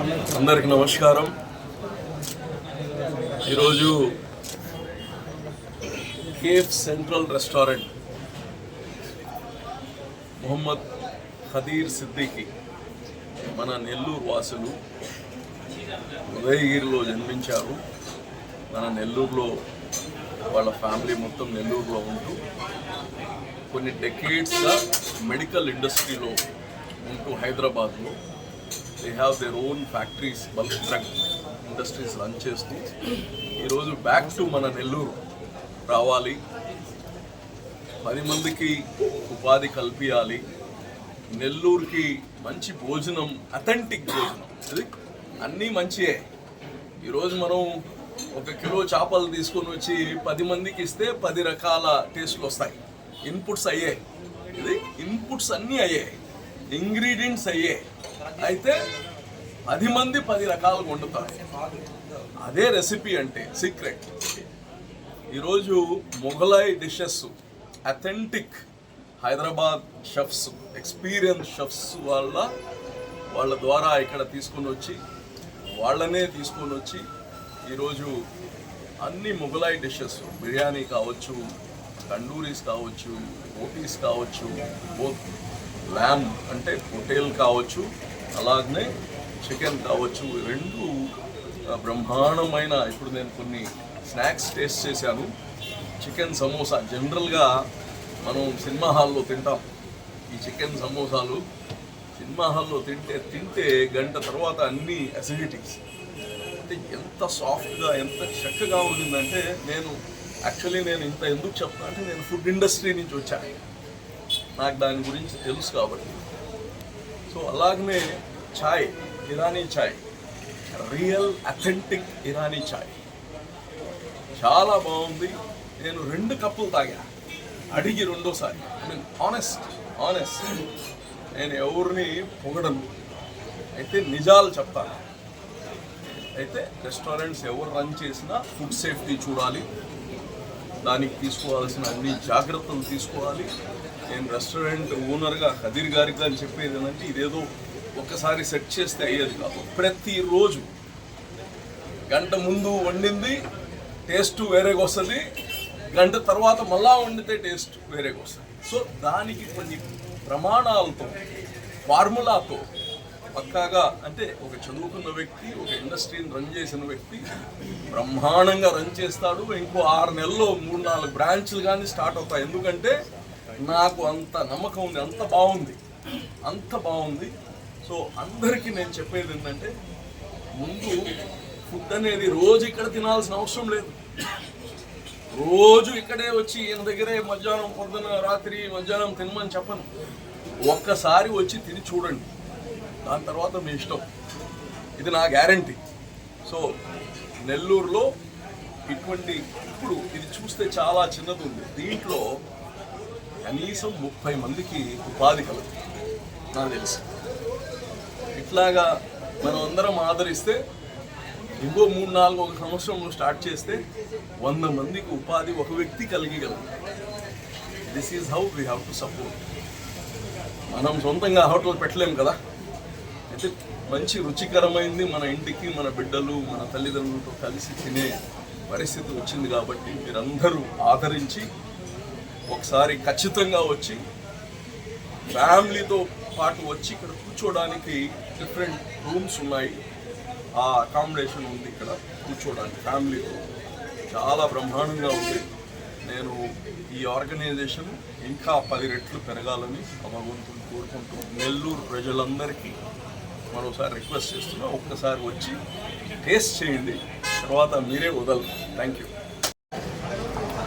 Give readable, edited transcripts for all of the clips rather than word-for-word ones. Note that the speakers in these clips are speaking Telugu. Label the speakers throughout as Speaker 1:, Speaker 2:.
Speaker 1: అందరికి నమస్కారం. ఈరోజు cafe central restaurant Mohammed Khadeer Siddiqui మన నెల్లూరు వాసులు ఉదయగిరిలో జన్మించారు. మన నెల్లూరులో వాళ్ళ ఫ్యామిలీ మొత్తం నెల్లూరులో ఉంటూ కొన్ని డెకేడ్స్గా మెడికల్ ఇండస్ట్రీలో ఉంటూ హైదరాబాద్లో they have their own factories, bulk drug industries run చేస్తూ ఈరోజు బ్యాక్ టు మన నెల్లూరు రావాలి, 10 మందికి ఉపాధి కల్పించాలి, నెల్లూరుకి మంచి భోజనం, అథెంటిక్ భోజనం, అది అన్నీ మంచియే. ఈరోజు మనం 1 కిలో చేపలు తీసుకొని వచ్చి 10 మందికి ఇస్తే 10 రకాల టేస్ట్లు వస్తాయి. ఇన్పుట్స్ అయ్యాయి, ఇది ఇన్పుట్స్ అన్నీ అయ్యాయి, ఇంగ్రీడియంట్స్ అయ్యాయి. అయితే 10 మంది 10 రకాలుగా వండుతారు. అదే రెసిపీ అంటే సీక్రెట్. ఈరోజు Mughlai dishes, authentic Hyderabad chefs, experience chefs వాళ్ళ ద్వారా ఇక్కడ తీసుకొని వచ్చి వాళ్ళనే తీసుకొని వచ్చి ఈరోజు అన్ని మొఘలై డిషెస్, బిర్యానీ కావచ్చు, తండూరీస్ కావచ్చు, రోటీస్ కావచ్చు, బోత్ ల్యామ్ అంటే హోటల్ కావచ్చు, అలాగనే చికెన్ కావచ్చు, రెండు బ్రహ్మాండమైన. ఇప్పుడు నేను కొన్ని స్నాక్స్ టేస్ట్ చేశాను. చికెన్ సమోసా జనరల్గా మనం సినిమా హాల్లో తింటాం. ఈ చికెన్ సమోసాలు సినిమా హాల్లో తింటే గంట తర్వాత అన్ని అసిడిటీస్. అంటే ఎంత సాఫ్ట్గా, ఎంత చక్కగా ఉండిందంటే నేను ఇంత ఎందుకు చెప్తాను అంటే నేను ఫుడ్ ఇండస్ట్రీ నుంచి వచ్చాను, నాకు దాని గురించి తెలుసు కాబట్టి. సో అలాగనే చాయ్, ఇరానీ చాయ్, రియల్ అథెంటిక్ ఇరానీ చాయ్ చాలా బాగుంది. నేను 2 కప్పులు తాగా, అడిగి రెండోసారి. ఆనెస్ట్ నేను ఎవరిని పొగడను, అయితే నిజాలు చెప్తాను. అయితే రెస్టారెంట్స్ ఎవరు రన్ చేసినా ఫుడ్ సేఫ్టీ చూడాలి, దానికి తీసుకోవాల్సిన అన్ని జాగ్రత్తలు తీసుకోవాలి. నేను రెస్టారెంట్ ఓనర్గా ఖదీర్ గారికి అని చెప్పేది ఏంటంటే ఇదేదో ఒక్కసారి సెట్ చేస్తే అయ్యేది కాదు. ప్రతిరోజు గంట ముందు వండింది టేస్ట్ వేరేగా వస్తుంది, గంట తర్వాత మళ్ళా వండితే టేస్ట్ వేరేగా వస్తుంది. సో దానికి కొన్ని ప్రమాణాలతో, ఫార్ములాతో పక్కాగా, అంటే ఒక చదువుకున్న వ్యక్తి, ఒక ఇండస్ట్రీని రన్ చేసిన వ్యక్తి బ్రహ్మాండంగా రన్ చేస్తాడు. ఇంకో 6 నెలల్లో 3-4 బ్రాంచ్లు కానీ స్టార్ట్ అవుతాయి. ఎందుకంటే నాకు అంత నమ్మకం ఉంది, అంత బాగుంది. సో అందరికీ నేను చెప్పేది ఏంటంటే, ముందు ఫుడ్ అనేది రోజు ఇక్కడ తినాల్సిన అవసరం లేదు. రోజు ఇక్కడే వచ్చి ఈయన దగ్గరే మధ్యాహ్నం, పొద్దున, రాత్రి, మధ్యాహ్నం తినమని చెప్పను. ఒక్కసారి వచ్చి తిని చూడండి, దాని తర్వాత మీ ఇష్టం. ఇది నా గ్యారంటీ. సో నెల్లూరులో ఇప్పుడు ఇది చూస్తే చాలా చిన్నది ఉంది, దీంట్లో కనీసం 30 మందికి ఉపాధి కలదు నాకు తెలుసు. ఇట్లాగా మనం అందరం ఆదరిస్తే ఇంకో 3-4 సంవత్సరంలో స్టార్ట్ చేస్తే 100 మందికి ఉపాధి ఒక వ్యక్తి కలిగగలదు. This is how we have to support. మనం సొంతంగా హోటల్ పెట్టలేము కదా. అయితే మంచి రుచికరమైంది మన ఇంటికి, మన బిడ్డలు, మన తల్లిదండ్రులతో కలిసి తినే పరిస్థితి వచ్చింది. కాబట్టి మీరందరూ ఆదరించి ఒకసారి ఖచ్చితంగా వచ్చి ఫ్యామిలీతో పాటు వచ్చి ఇక్కడ కూర్చోడానికి డిఫరెంట్ రూమ్స్ ఉన్నాయి, ఆ అకామిడేషన్ ఉంది ఇక్కడ కూర్చోడానికి ఫ్యామిలీతో. చాలా బ్రహ్మాండంగా ఉంది. నేను ఈ ఆర్గనైజేషన్ ఇంకా 10 రెట్లు పెరగాలని భగవంతుని కోరుకుంటూ నెల్లూరు ప్రజలందరికీ మరోసారి రిక్వెస్ట్ చేస్తున్నా, ఒక్కసారి వచ్చి టేస్ట్ చేయండి, తర్వాత మీరే వదలరు. Thank you.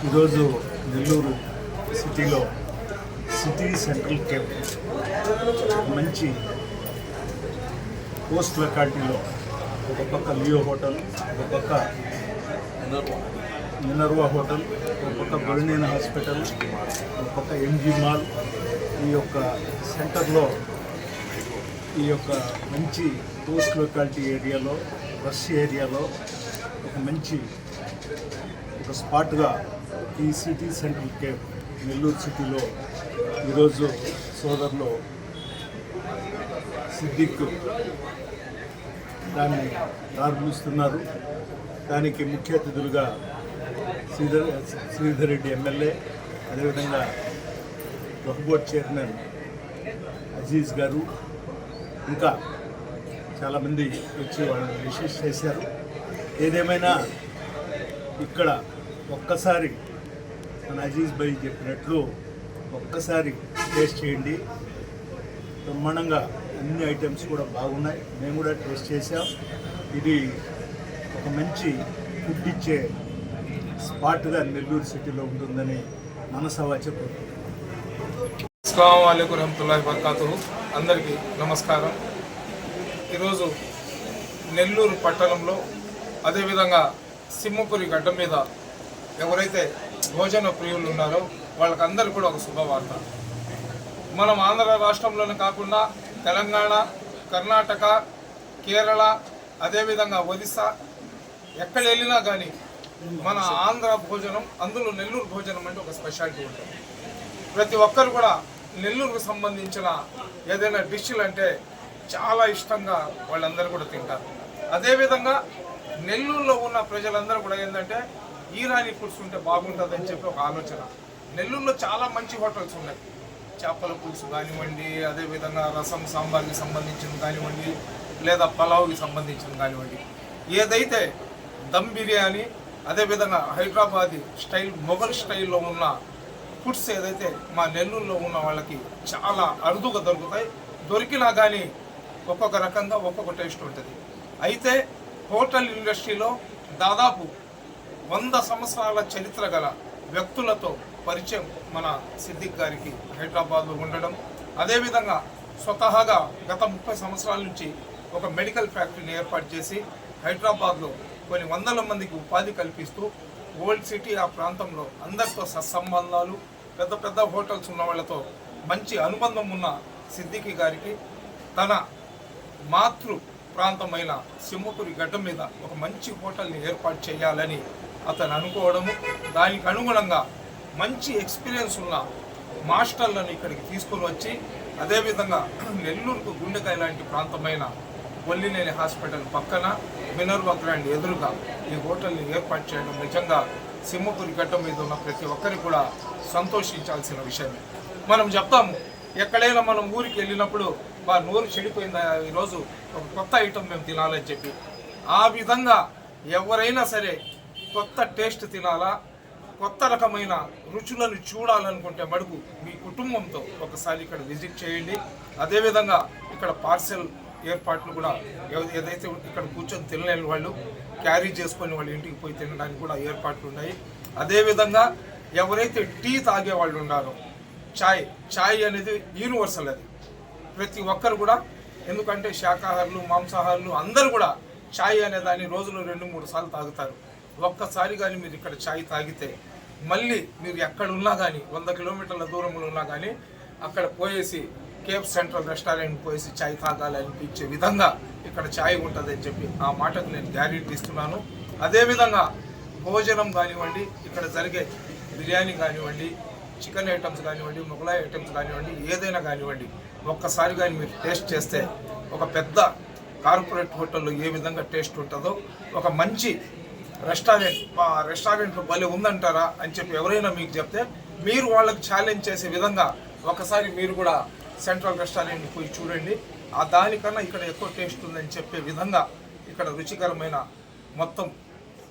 Speaker 2: ఈరోజు నెల్లూరు సిటీలో సిటీ సెంట్రల్ కేఫ్ మంచి పోస్ట్ లొకాలిటీలో ఒక పక్క లియో హోటల్, ఒక పక్క మినర్వా హోటల్, ఒక పక్క బెర్నీన్ హాస్పిటల్, ఒక పక్క ఎంజీ మాల్, ఈ యొక్క సెంటర్లో ఈ యొక్క మంచి పోస్ట్ లొకాలిటీ ఏరియాలో, రష్ ఏరియాలో ఒక స్పాట్గా ఈ సిటీ సెంట్రల్ కేఫ్ నెల్లూరు సిటీలో ఈరోజు సోదరులు సిద్దిక్ దాన్ని ప్రారంభిస్తున్నారు. దానికి ముఖ్య అతిథులుగా శ్రీధర్ రెడ్డి ఎమ్మెల్యే, అదేవిధంగా వక్ఫ్ బోర్డ్ చైర్మన్ అజీజ్ గారు, ఇంకా చాలామంది వచ్చి వాళ్ళని విశేష చేశారు. ఏదేమైనా ఇక్కడ ఒక్కసారి మన అజీజ్ భాయ్ చెప్పినట్లు ఒక్కసారి టేస్ట్ చేయండి. బ్రహ్మాండంగా అన్ని ఐటమ్స్ కూడా బాగున్నాయి. మేము కూడా టేస్ట్ చేసాం. ఇది ఒక మంచి ఫుడ్ ఇచ్చే స్పాట్గా నెల్లూరు సిటీలో ఉంటుందని మనసావా చెప్పుకుంటున్నాం.
Speaker 3: అస్సలాము అలైకుం రహమతుల్లాహి వబరకాతుహు. అందరికీ నమస్కారం. ఈరోజు నెల్లూరు పట్టణంలో, అదేవిధంగా సింహపురి గడ్డ మీద ఎవరైతే భోజన ప్రియులు ఉన్నారో వాళ్ళకందరికీ కూడా ఒక శుభవార్త. మనం ఆంధ్ర రాష్ట్రంలోనే కాకుండా తెలంగాణ, కర్ణాటక, కేరళ, అదేవిధంగా ఒరిస్సా ఎక్కడ వెళ్ళినా కానీ మన ఆంధ్ర భోజనం, అందులో నెల్లూరు భోజనం అంటే ఒక స్పెషాలిటీ ఉంటుంది. ప్రతి ఒక్కరు కూడా నెల్లూరుకు సంబంధించిన ఏదైనా డిష్లు అంటే చాలా ఇష్టంగా వాళ్ళందరూ కూడా తింటారు. అదేవిధంగా నెల్లూరులో ఉన్న ప్రజలందరూ కూడా ఏంటంటే ఈరానీ ఫుడ్స్ ఉంటే బాగుంటుందని చెప్పి ఒక ఆలోచన. నెల్లూరులో చాలా మంచి హోటల్స్ ఉన్నాయి. చేపల పులుసు కానివ్వండి, అదేవిధంగా రసం సాంబార్కి సంబంధించిన కానివ్వండి, లేదా పలావ్కి సంబంధించిన కానివ్వండి, ఏదైతే దమ్ బిర్యానీ, అదేవిధంగా హైదరాబాదీ స్టైల్, మొఘల్ స్టైల్లో ఉన్న ఫుడ్స్ ఏదైతే మా నెల్లూరులో ఉన్న వాళ్ళకి చాలా అరుదుగా దొరుకుతాయి. దొరికినా కానీ ఒక్కొక్క రకంగా ఒక్కొక్క టేస్ట్ ఉంటుంది. అయితే హోటల్ ఇండస్ట్రీలో దాదాపు 100 సంవత్సరాల చరిత్ర గల వ్యక్తులతో పరిచయం మన సిద్దిక్ గారికి హైదరాబాద్లో ఉండడం, అదేవిధంగా స్వతహాగా గత 30 సంవత్సరాల నుంచి ఒక మెడికల్ ఫ్యాక్టరీని ఏర్పాటు చేసి హైదరాబాద్లో కొన్ని వందల మందికి ఉపాధి కల్పిస్తూ ఓల్డ్ సిటీ ఆ ప్రాంతంలో అందరితో సత్సంబంధాలు, పెద్ద పెద్ద హోటల్స్ ఉన్న వాళ్ళతో మంచి అనుబంధం ఉన్న సిద్దికి గారికి తన మాతృ ప్రాంతమైన సింహపురి గడ్డ మీద ఒక మంచి హోటల్ని ఏర్పాటు చేయాలని అతను అనుకోవడము, దానికి అనుగుణంగా మంచి ఎక్స్పీరియన్స్ ఉన్న మాస్టర్లను ఇక్కడికి తీసుకొని వచ్చి, అదేవిధంగా నెల్లూరుకు గుండెకాయ లాంటి ప్రాంతమైన వల్లినేని హాస్పిటల్ పక్కన మినర్వా గ్రాండ్ ఎదురుగా ఈ హోటల్ని ఏర్పాటు చేయడం నిజంగా సింహపురి గడ్డ మీద ఉన్న ప్రతి ఒక్కరికి కూడా సంతోషించాల్సిన విషయమే. మనం చెప్తాము, ఎక్కడైనా మనం ఊరికి వెళ్ళినప్పుడు మా నోరు చెడిపోయిందా, ఈరోజు ఒక కొత్త ఐటమ్ మేము తినాలని చెప్పి. ఆ విధంగా ఎవరైనా సరే కొత్త టేస్ట్ తినాలా, కొత్త రకమైన రుచులను చూడాలనుకుంటే మడుగు మీ కుటుంబంతో ఒకసారి ఇక్కడ విజిట్ చేయండి. అదేవిధంగా ఇక్కడ పార్సెల్ ఏర్పాట్లు కూడా ఏదైతే ఇక్కడ కూర్చొని తినలేని వాళ్ళు క్యారీ చేసుకొని వాళ్ళ ఇంటికి పోయి తినడానికి కూడా ఏర్పాట్లు ఉన్నాయి. అదేవిధంగా ఎవరైతే టీ తాగే వాళ్ళు ఉన్నారో, ఛాయ్ అనేది యూనివర్సల్, అది ప్రతి ఒక్కరు కూడా, ఎందుకంటే శాకాహారులు, మాంసాహారులు అందరూ కూడా ఛాయ్ అనే దాన్ని రోజులో 2-3 సార్లు తాగుతారు. ఒక్కసారి కానీ మీరు ఇక్కడ ఛాయ్ తాగితే మళ్ళీ మీరు ఎక్కడున్నా కానీ 100 కిలోమీటర్ల దూరంలో ఉన్నా కానీ అక్కడ పోయేసి కేప్ సెంట్రల్ రెస్టారెంట్ పోయేసి ఛాయ్ తాగాలనిపించే విధంగా ఇక్కడ ఛాయ్ ఉంటుందని చెప్పి ఆ మాటకు నేను గ్యారెంటీ ఇస్తున్నాను. అదేవిధంగా భోజనం కానివ్వండి, ఇక్కడ జరిగే బిర్యానీ కానివ్వండి, చికెన్ ఐటమ్స్ కానివ్వండి, మొగలాయి ఐటమ్స్ కానివ్వండి, ఏదైనా కానివ్వండి, ఒక్కసారి కానీ మీరు టేస్ట్ చేస్తే ఒక పెద్ద కార్పొరేట్ హోటల్లో ఏ విధంగా టేస్ట్ ఉంటుందో, ఒక మంచి రెస్టారెంట్లో భలే ఉందంటారా అని చెప్పి ఎవరైనా మీకు చెప్తే మీరు వాళ్ళకి ఛాలెంజ్ చేసే విధంగా ఒకసారి మీరు కూడా సెంట్రల్ రెస్టారెంట్కి పోయి చూడండి. ఆ దానికన్నా ఇక్కడ ఎక్కువ టేస్ట్ ఉందని చెప్పే విధంగా ఇక్కడ రుచికరమైన మొత్తం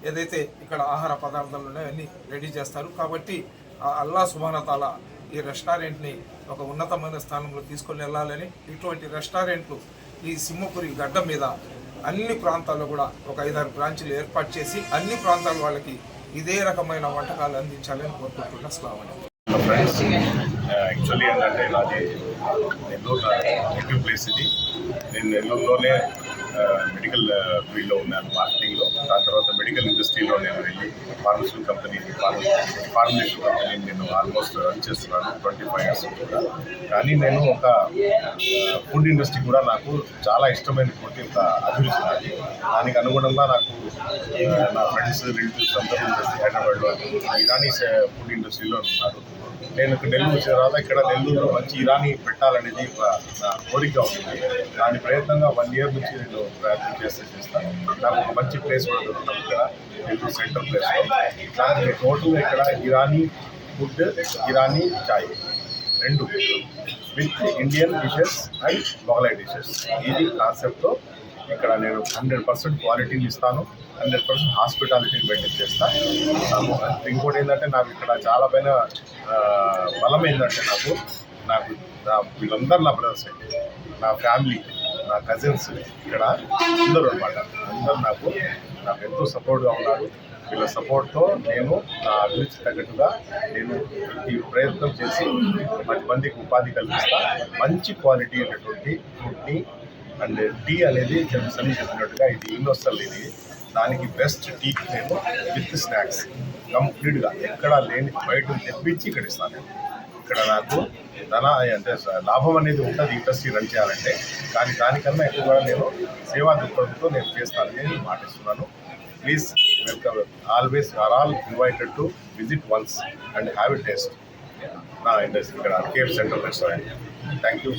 Speaker 3: ఏదైతే ఇక్కడ ఆహార పదార్థాలు ఉన్నాయో అన్నీ రెడీ చేస్తారు. కాబట్టి అల్లా సుబ్హాన తాలా ఈ రెస్టారెంట్ని ఒక ఉన్నతమైన స్థానంలో తీసుకొని వెళ్ళాలని, ఇటువంటి రెస్టారెంట్లు ఈ సింహపురి గడ్డ మీద అన్ని ప్రాంతాల్లో కూడా ఒక 5-6 బ్రాంచ్లు ఏర్పాటు చేసి అన్ని ప్రాంతాల వాళ్ళకి ఇదే రకమైన వంటకాలు అందించాలని కోరుకుంటున్నా. అస్సలాము
Speaker 4: ఫ్రెండ్స్, యాక్చువల్లీ ఏంటంటే నాది నెల్లూరు నెగిటివ్ ప్లేస్ ఇది. నేను నెల్లూరులోనే మెడికల్ ఫీల్డ్లో ఉన్నాను, మార్కెటింగ్లో. దాని తర్వాత మెడికల్ ఇండస్ట్రీలో నేను వెళ్ళి ఫార్మస్యూటికల్ కంపెనీ నేను ఆల్మోస్ట్ రన్ చేస్తున్నాను 25 years కూడా. కానీ నేను ఒక ఫుడ్ ఇండస్ట్రీ కూడా నాకు చాలా ఇష్టమైన ఫుడ్, ఇంత అభిరుచి నాది. దానికి అనుగుణంగా నాకు నా ఫ్రెండ్స్, రిలేటివ్స్ అందరూ ఇండస్ట్రీ హైదరాబాద్లో ఇరానీ ఫుడ్ ఇండస్ట్రీలో ఉన్నారు. నేను నెల్లూరు వచ్చిన తర్వాత ఇక్కడ నెల్లూరులో మంచి ఇరానీ పెట్టాలనేది నా కోరిక ఉంది. దాని ప్రయత్నంగా 1 year నుంచి నేను ప్రయత్నం చేస్తాను. నాకు ఒక మంచి ప్లేస్ కూడా దొరుకుతాం ఇక్కడ నెల్లూరు సెంట్రల్ ప్లేస్లో. నాకు టోటల్ ఇక్కడ ఇరానీ ఫుడ్, ఇరానీ చాయ్ రెండు with Indian dishes and Mughlai dishes, ఇది కాన్సెప్ట్తో ఇక్కడ నేను 100% క్వాలిటీని ఇస్తాను, 100% హాస్పిటాలిటీని మెయింటైన్ చేస్తాను. ఇంకోటి ఏంటంటే నాకు ఇక్కడ చాలా పైన బలం ఏంటంటే నాకు వీళ్ళందరూ నా బ్రదర్స్ అండి, నా ఫ్యామిలీ, నా కజిన్స్ ఇక్కడ అందరూ అనమాట. అందరూ నాకు ఎంతో సపోర్ట్గా ఉన్నారు. వీళ్ళ సపోర్ట్తో నేను నా అభిరుచి తగ్గట్టుగా నేను ఈ ప్రయత్నం చేసి 10 మందికి ఉపాధి కల్పిస్తా. మంచి క్వాలిటీ అయినటువంటి ఫుడ్ని అండ్ టీ అనేది సన్ని చెప్పినట్టుగా ఇది యూనివర్సల్, ఇది దానికి బెస్ట్ టీకి నేను విత్ స్నాక్స్ కంప్లీట్గా ఎక్కడా లేని బయట తెప్పించి ఇక్కడ ఇస్తాను. ఇక్కడ నాకు అంటే లాభం అనేది ఉంటుంది ఇండస్ట్రీ రన్ చేయాలంటే, కానీ దానికన్నా ఎక్కువగా నేను సేవా దృక్పథంతో నేను చేస్తానని నేను మాటిస్తున్నాను. Please welcome, always are all invited to visit once and have a taste నా ఇండస్ట్రీ ఇక్కడ KF central restaurant. Thank you.